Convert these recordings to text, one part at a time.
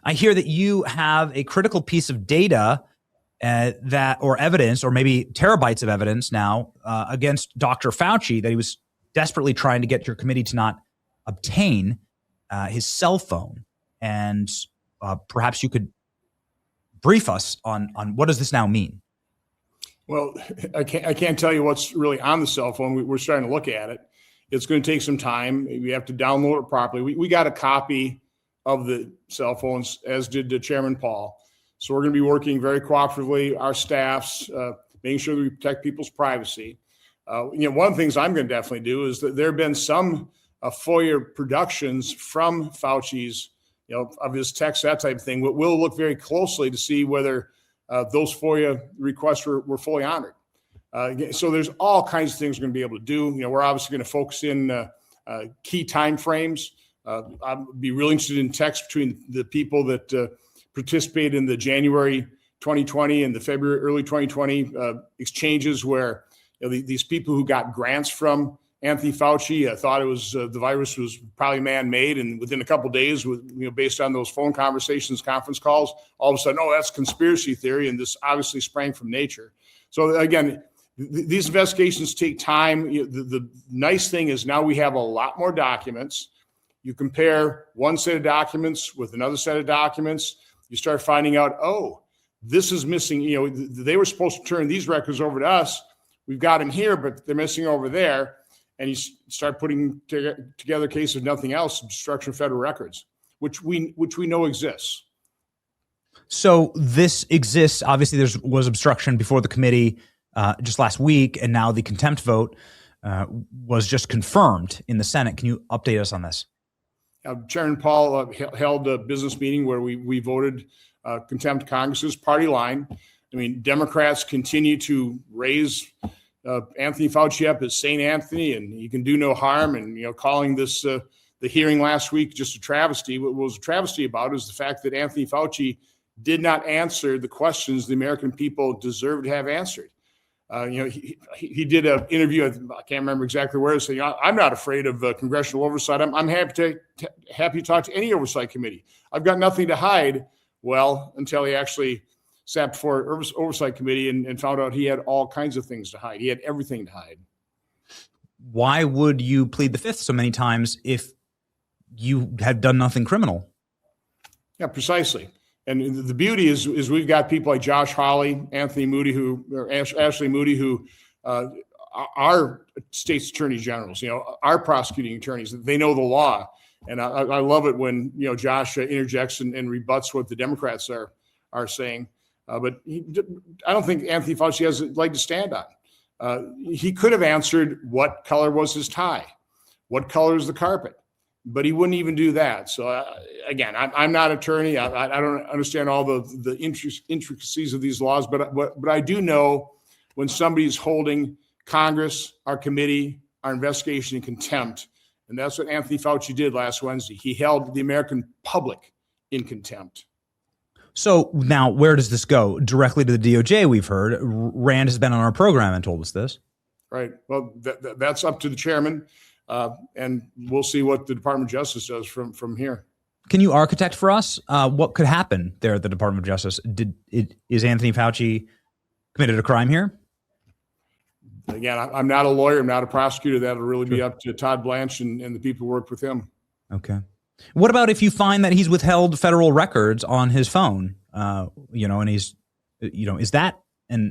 I hear that you have a critical piece of data or evidence, or maybe terabytes of evidence now against Dr. Fauci that he was desperately trying to get your committee to not obtain his cell phone. And perhaps you could brief us on what does this now mean? Well, I can't tell you what's really on the cell phone. We're starting to look at it. It's going to take some time. We have to download it properly. We got a copy of the cell phones, as did Chairman Paul. So we're going to be working very cooperatively, our staffs, making sure that we protect people's privacy. One of the things I'm going to definitely do is that there have been some FOIA productions from Fauci's, of his text, that type of thing. We'll look very closely to see whether those FOIA requests were fully honored. So there's all kinds of things we're going to be able to do. We're obviously going to focus in key time frames. I'd be really interested in text between the people that participated in the January 2020 and the early 2020 exchanges where these people who got grants from Anthony Fauci thought it was the virus was probably man-made, and within a couple of days, based on those phone conversations, conference calls, all of a sudden, oh, that's conspiracy theory, and this obviously sprang from nature. So again, these investigations take time. The nice thing is now we have a lot more documents. You compare one set of documents with another set of documents, you start finding out, oh, this is missing. They were supposed to turn these records over to us. We've got them here, but they're missing over there. And you start putting together a case of nothing else, obstruction of federal records, which we know exists. So this exists. Obviously, there was obstruction before the committee just last week, and now the contempt vote was just confirmed in the Senate. Can you update us on this? Chairman Paul held a business meeting where we voted contempt Congress's party line. I mean, Democrats continue to raise Anthony Fauci up as St. Anthony, and he can do no harm. And, calling this the hearing last week just a travesty. What was a travesty about is the fact that Anthony Fauci did not answer the questions the American people deserve to have answered. He did an interview. I can't remember exactly where. Saying, "I'm not afraid of congressional oversight. I'm happy to talk to any oversight committee. I've got nothing to hide." Well, until he actually sat before oversight committee and found out he had all kinds of things to hide. He had everything to hide. Why would you plead the fifth so many times if you had done nothing criminal? Yeah, precisely. And the beauty is we've got people like Josh Hawley, Ashley Moody, who are state's attorney generals, are prosecuting attorneys. They know the law. And I love it when, Josh interjects and rebuts what the Democrats are saying. But I don't think Anthony Fauci has a leg to stand on. He could have answered what color was his tie, what color is the carpet, but he wouldn't even do that. So again, I'm not an attorney. I don't understand all the intricacies of these laws, but I do know when somebody's holding Congress, our committee, our investigation in contempt, and that's what Anthony Fauci did last Wednesday. He held the American public in contempt. So now where does this go? Directly to the DOJ, we've heard. Rand has been on our program and told us this. Right. Well, that's up to the chairman, and we'll see what the Department of Justice does from here. Can you architect for us what could happen there at the Department of Justice? Is Anthony Fauci committed a crime here? Again, I'm not a lawyer. I'm not a prosecutor. That'll really be up to Todd Blanche and the people who work with him. Okay. What about if you find that he's withheld federal records on his phone, and he's, is that a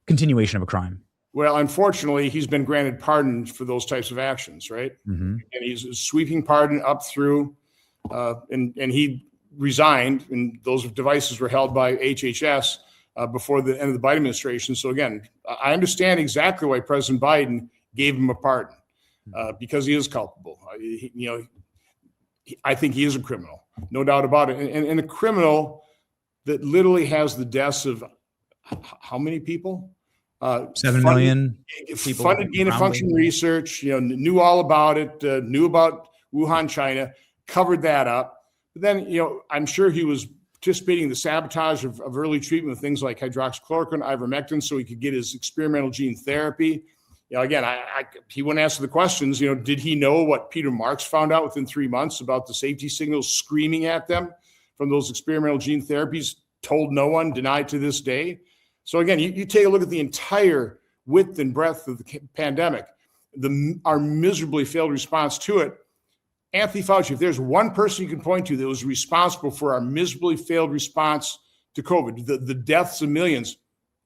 continuation of a crime? Well, unfortunately, he's been granted pardon for those types of actions, right? Mm-hmm. And he's a sweeping pardon up through, and he resigned, and those devices were held by HHS before the end of the Biden administration. So again, I understand exactly why President Biden gave him a pardon, because he is culpable. I think he is a criminal, no doubt about it. And a criminal that literally has the deaths of how many people? 7 million people. Funded gain of function research, knew all about it, knew about Wuhan, China, covered that up. But then, I'm sure he was participating in the sabotage of early treatment with things like hydroxychloroquine, ivermectin, so he could get his experimental gene therapy. Again, he wouldn't answer the questions. Did he know what Peter Marks found out within 3 months about the safety signals screaming at them? from those experimental gene therapies, told no one, denied to this day. So again, you take a look at the entire width and breadth of the pandemic, our miserably failed response to it. Anthony Fauci, if there's one person you can point to that was responsible for our miserably failed response to COVID, the deaths of millions,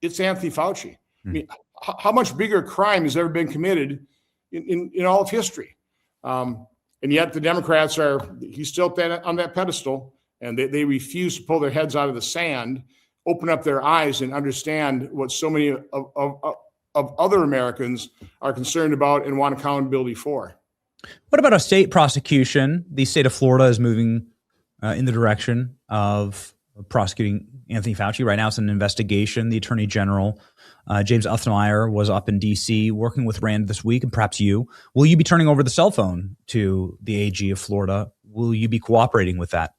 it's Anthony Fauci. I mean, how much bigger crime has ever been committed in all of history? And yet the Democrats he's still on that pedestal, and they refuse to pull their heads out of the sand, open up their eyes, and understand what so many of other Americans are concerned about and want accountability for. What about a state prosecution? The state of Florida is moving in the direction of prosecuting Anthony Fauci. Right now, it's an investigation. The Attorney General, James Uthmeyer, was up in D.C. working with Rand this week, and perhaps you. Will you be turning over the cell phone to the AG of Florida? Will you be cooperating with that?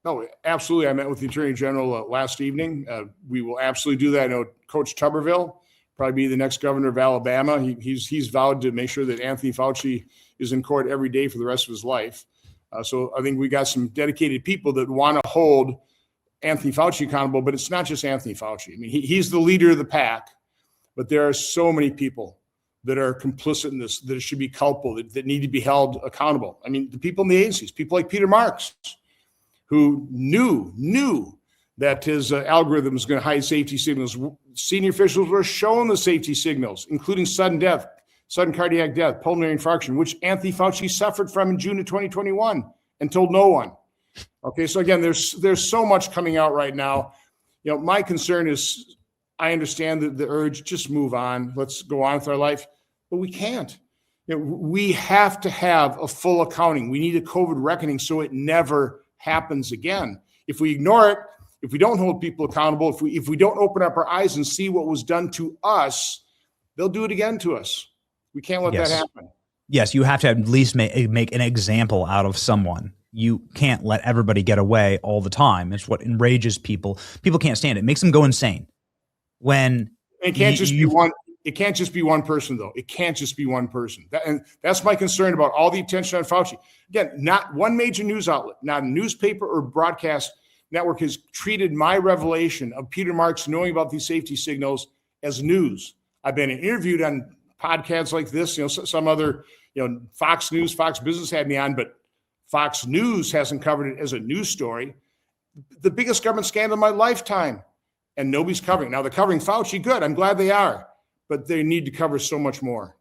No, absolutely. I met with the Attorney General last evening. We will absolutely do that. I know Coach Tuberville, probably be the next governor of Alabama. He's vowed to make sure that Anthony Fauci is in court every day for the rest of his life. So I think we got some dedicated people that want to hold Anthony Fauci accountable, but it's not just Anthony Fauci. I mean, he's the leader of the pack, but there are so many people that are complicit in this, that should be culpable, that need to be held accountable. I mean, the people in the agencies, people like Peter Marks, who knew that his algorithm was going to hide safety signals. Senior officials were shown the safety signals, including sudden death, sudden cardiac death, pulmonary infarction, which Anthony Fauci suffered from in June of 2021 and told no one. Okay, so again, there's so much coming out right now. You know, my concern is, I understand the urge, just move on, let's go on with our life, but we can't. You know, we have to have a full accounting. We need a COVID reckoning so it never happens again. If we ignore it, if we don't hold people accountable, if we don't open up our eyes and see what was done to us, they'll do it again to us. We can't let that happen. Yes, you have to at least make an example out of someone. You can't let everybody get away all the time. It's what enrages people. People can't stand it. It makes them go insane. When it can't just be one. It can't just be one person, though. It can't just be one person. And that's my concern about all the attention on Fauci. Again, not one major news outlet, not a newspaper or broadcast network has treated my revelation of Peter Marks knowing about these safety signals as news. I've been interviewed on podcasts like this, some other, Fox News, Fox Business had me on, but Fox News hasn't covered it as a news story. The biggest government scandal of my lifetime, and nobody's covering. Now they're covering Fauci, good. I'm glad they are, but they need to cover so much more.